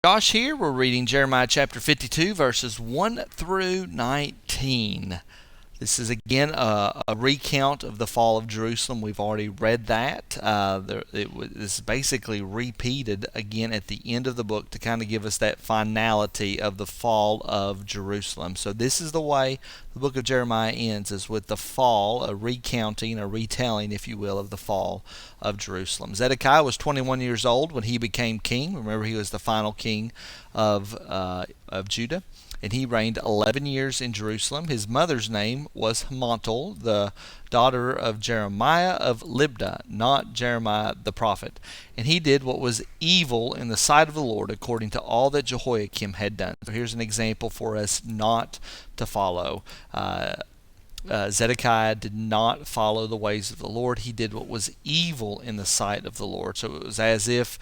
Josh here. We're reading Jeremiah chapter 52, verses 1 through 19. This is again a recount of the fall of Jerusalem. We've already read that. This is basically repeated again at the end of the book to kind of give us that finality of the fall of Jerusalem. So this is the way the book of Jeremiah ends, is with the fall, a recounting, a retelling, if you will, of the fall of Jerusalem. Zedekiah was 21 years old when he became king. Remember, he was the final king of Judah, and he reigned 11 years in Jerusalem. His mother's name was Hamutal, the daughter of Jeremiah of Libnah, not Jeremiah the prophet. And he did what was evil in the sight of the Lord, according to all that Jehoiakim had done. So here's an example for us not to follow. Zedekiah did not follow the ways of the Lord. He did what was evil in the sight of the Lord. So it was as if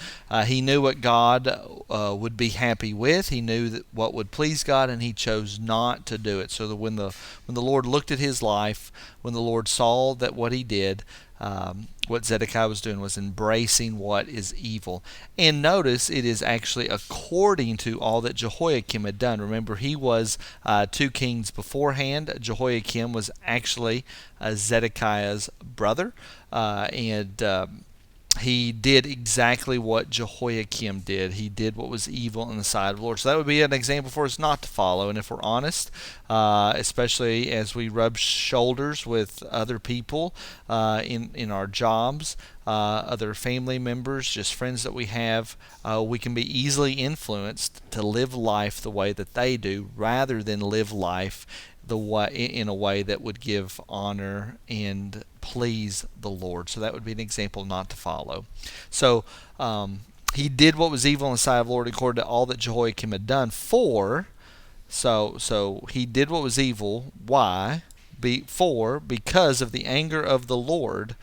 he knew what God would be happy with. He knew that what would please God, and he chose not to do it. So that when the Lord looked at his life, when the Lord saw that what he did, what Zedekiah was doing was embracing what is evil. And notice it is actually according to all that Jehoiakim had done. Remember, he was two kings beforehand. Jehoiakim was actually Zedekiah's brother, and he did exactly what Jehoiakim did. He did what was evil in the sight of the Lord. So that would be an example for us not to follow. And if we're honest, especially as we rub shoulders with other people in our jobs, other family members, just friends that we have, we can be easily influenced to live life the way that they do, rather than live life in a way that would give honor and please the Lord. So that would be an example not to follow. So he did what was evil in the sight of the Lord, according to all that Jehoiakim had done. So he did what was evil. Why? Because of the anger of the Lord,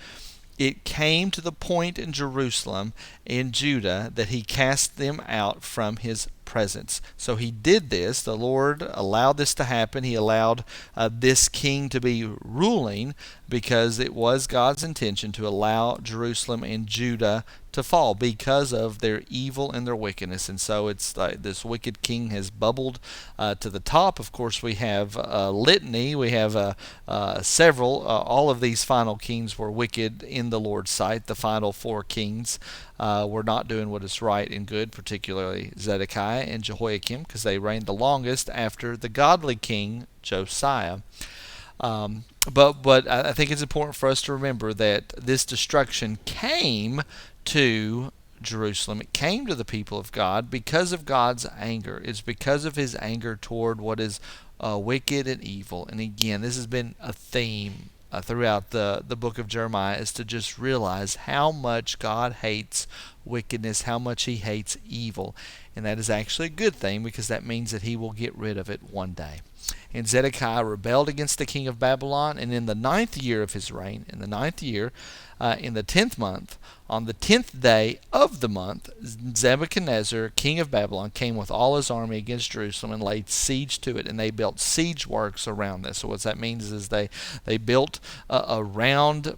it came to the point in Jerusalem and Judah that he cast them out from his presence. So he did this. The Lord allowed this to happen. He allowed this king to be ruling because it was God's intention to allow Jerusalem and Judah to fall because of their evil and their wickedness. And so it's like this wicked king has bubbled to the top. Of course, we have a litany. We have several. All of these final kings were wicked in the Lord's sight. The final four kings were not doing what is right and good, particularly Zedekiah and Jehoiakim, because they reigned the longest after the godly king Josiah. But I think it's important for us to remember that this destruction came to Jerusalem. It came to the people of God because of God's anger. It's because of his anger toward what is wicked and evil. And again, this has been a theme throughout the book of Jeremiah, is to just realize how much God hates wickedness, how much he hates evil. And that is actually a good thing, because that means that he will get rid of it one day. And Zedekiah rebelled against the king of Babylon, and in the 9th year of his reign, in the 10th month, on the 10th day of the month, Nebuchadnezzar, king of Babylon, came with all his army against Jerusalem and laid siege to it, and they built siege works around this. So what that means is they built around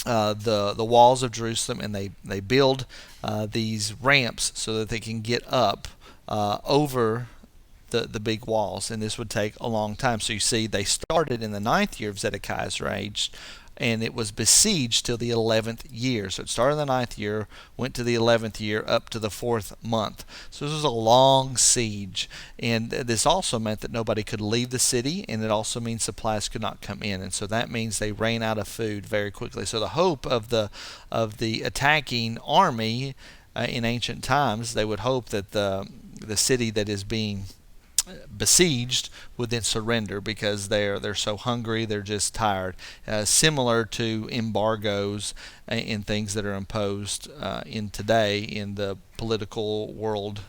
the walls of Jerusalem, and they build these ramps so that they can get up over the big walls, and this would take a long time. So you see, they started in the 9th year of Zedekiah's reign, and it was besieged till the 11th year. So it started in the 9th year, went to the 11th year, up to the 4th month. So this was a long siege, and this also meant that nobody could leave the city, and it also means supplies could not come in, and so that means they ran out of food very quickly. So the hope of the attacking army in ancient times, they would hope that the city that is being besieged would then surrender, because they're so hungry, they're just tired. Similar to embargoes and things that are imposed in today in the political world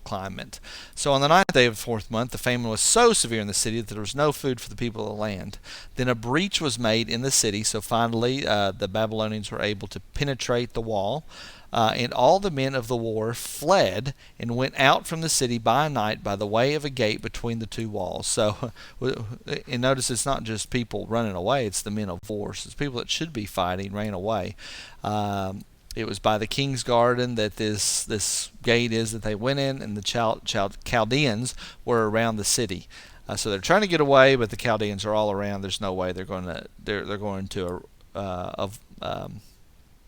climate. So on the 9th day of the 4th month, the famine was so severe in the city that there was no food for the people of the land. Then a breach was made in the city, so finally the Babylonians were able to penetrate the wall. And all the men of the war fled and went out from the city by night by the way of a gate between the two walls. So, and notice it's not just people running away, it's the men of war. So it's people that should be fighting ran away. It was by the king's garden that this gate is that they went in, and the Chaldeans were around the city. So they're trying to get away, but the Chaldeans are all around. There's no way they're going to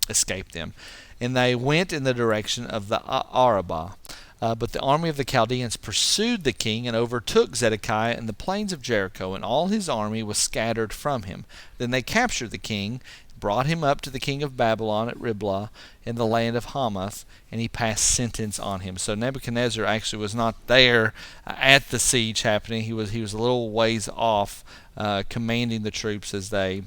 escape them. And they went in the direction of the Arabah. But the army of the Chaldeans pursued the king and overtook Zedekiah in the plains of Jericho, and all his army was scattered from him. Then they captured the king, brought him up to the king of Babylon at Riblah in the land of Hamath, and he passed sentence on him. So Nebuchadnezzar actually was not there at the siege happening. He was a little ways off, commanding the troops as they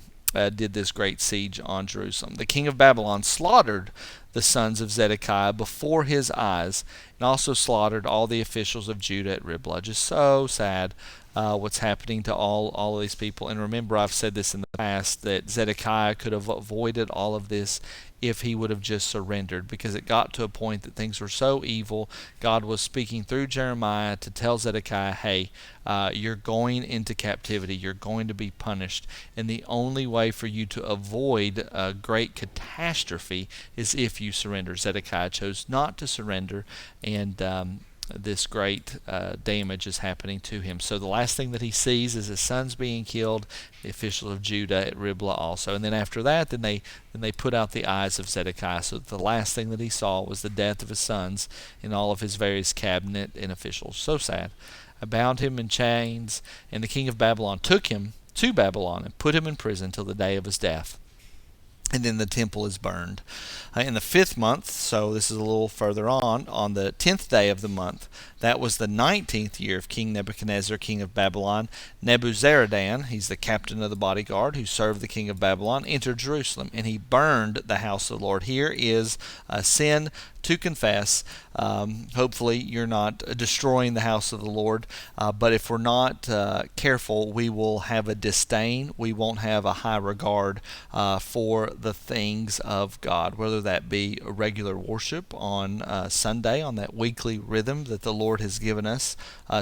did this great siege on Jerusalem. The king of Babylon slaughtered the sons of Zedekiah before his eyes, and also slaughtered all the officials of Judah at Riblah. Just so sad what's happening to all of these people. And remember, I've said this in the past, that Zedekiah could have avoided all of this if he would have just surrendered, because it got to a point that things were so evil. God was speaking through Jeremiah to tell Zedekiah, hey, you're going into captivity, you're going to be punished, and the only way for you to avoid a great catastrophe is if you surrender. Zedekiah chose not to surrender, and this great damage is happening to him. So the last thing that he sees is his sons being killed, the officials of Judah at Riblah also. And then after that, then they put out the eyes of Zedekiah. So the last thing that he saw was the death of his sons and all of his various cabinet and officials. So sad. I bound him in chains, and the king of Babylon took him to Babylon and put him in prison till the day of his death. And then the temple is burned. In the 5th month, so this is a little further on the 10th day of the month, that was the 19th year of King Nebuchadnezzar, king of Babylon, Nebuzaradan, he's the captain of the bodyguard who served the king of Babylon, entered Jerusalem, and he burned the house of the Lord. Here is a sin to confess. Hopefully you're not destroying the house of the Lord, but if we're not careful, we will have a disdain. We won't have a high regard for the things of God, whether that be a regular worship on Sunday, on that weekly rhythm that the Lord has given us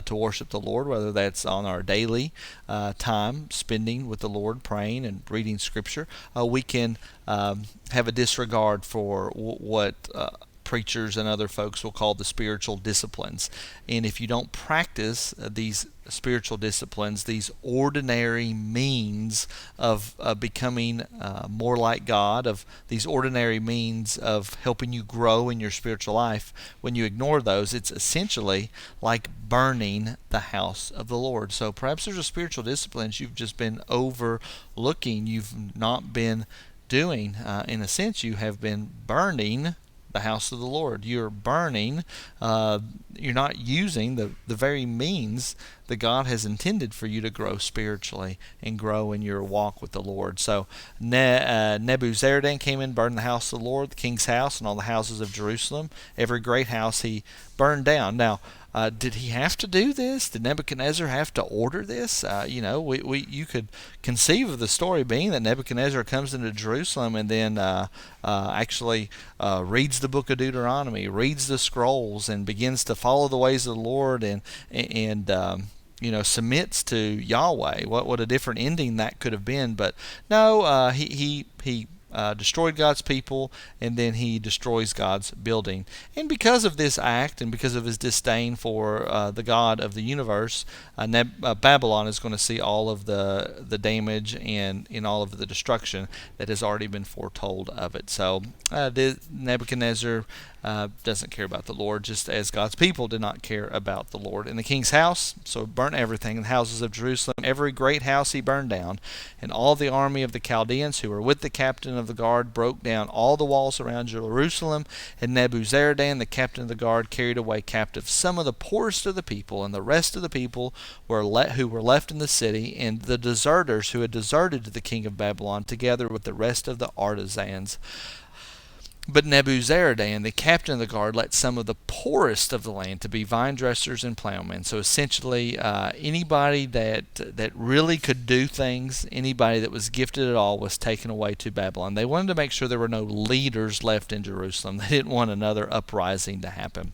to worship the Lord, whether that's on our daily time spending with the Lord, praying and reading Scripture. We can have a disregard for what preachers and other folks will call the spiritual disciplines. And if you don't practice these spiritual disciplines, these ordinary means of becoming more like God, of these ordinary means of helping you grow in your spiritual life, when you ignore those, it's essentially like burning the house of the Lord. So perhaps there's a spiritual disciplines you've just been overlooking, you've not been doing. In a sense, you have been burning the house of the Lord. You're burning, you're not using the very means that God has intended for you to grow spiritually and grow in your walk with the Lord. So Nebuzaradan came in, burned the house of the Lord, the king's house, and all the houses of Jerusalem. Every great house he burned down. Now, did he have to do this? Did Nebuchadnezzar have to order this? You could conceive of the story being that Nebuchadnezzar comes into Jerusalem and then actually reads the book of Deuteronomy, reads the scrolls, and begins to follow the ways of the Lord and submits to Yahweh. What a different ending that could have been. But no, he destroyed God's people, and then he destroys God's building. And because of this act, and because of his disdain for the God of the universe, Babylon is going to see all of the damage and in all of the destruction that has already been foretold of it. So Nebuchadnezzar doesn't care about the Lord, just as God's people did not care about the Lord. In the king's house, so burnt everything in the houses of Jerusalem. Every great house he burned down, and all the army of the Chaldeans who were with the captain of the guard broke down all the walls around Jerusalem. And Nebuzaradan, the captain of the guard, carried away captive some of the poorest of the people, and the rest of the people who were left in the city, and the deserters who had deserted to the king of Babylon, together with the rest of the artisans. But Nebuzaradan, the captain of the guard, let some of the poorest of the land to be vine dressers and plowmen. So essentially, anybody that really could do things, anybody that was gifted at all, was taken away to Babylon. They wanted to make sure there were no leaders left in Jerusalem. They didn't want another uprising to happen.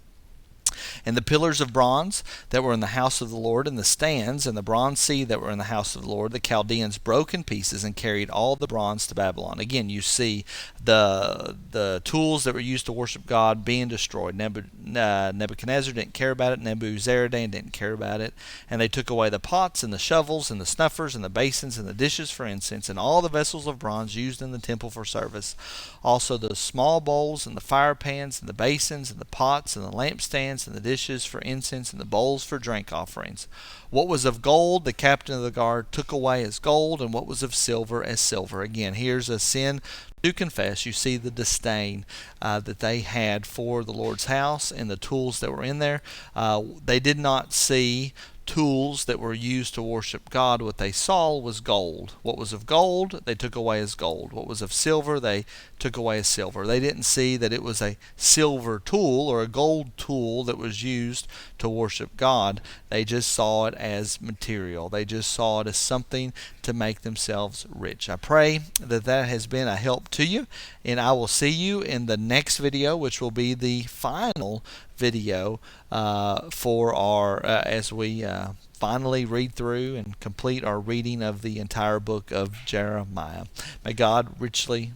And the pillars of bronze that were in the house of the Lord, and the stands, and the bronze sea that were in the house of the Lord, the Chaldeans broke in pieces and carried all the bronze to Babylon. Again, you see the tools that were used to worship God being destroyed. Nebuchadnezzar didn't care about it. Nebuzaradan didn't care about it. And they took away the pots and the shovels and the snuffers and the basins and the dishes for incense and all the vessels of bronze used in the temple for service. Also the small bowls and the fire pans and the basins and the pots and the lampstands and the dishes for incense and the bowls for drink offerings. What was of gold, the captain of the guard took away as gold, and what was of silver as silver. Again, here's a sin to confess. You see the disdain that they had for the Lord's house and the tools that were in there. They did not see tools that were used to worship God. What they saw was gold. What was of gold, they took away as gold. What was of silver, they took away as silver. They didn't see that it was a silver tool or a gold tool that was used to worship God. They just saw it as material. They just saw it as something to make themselves rich. I pray that that has been a help to you, and I will see you in the next video, which will be the final video for our as we finally read through and complete our reading of the entire book of Jeremiah. May God richly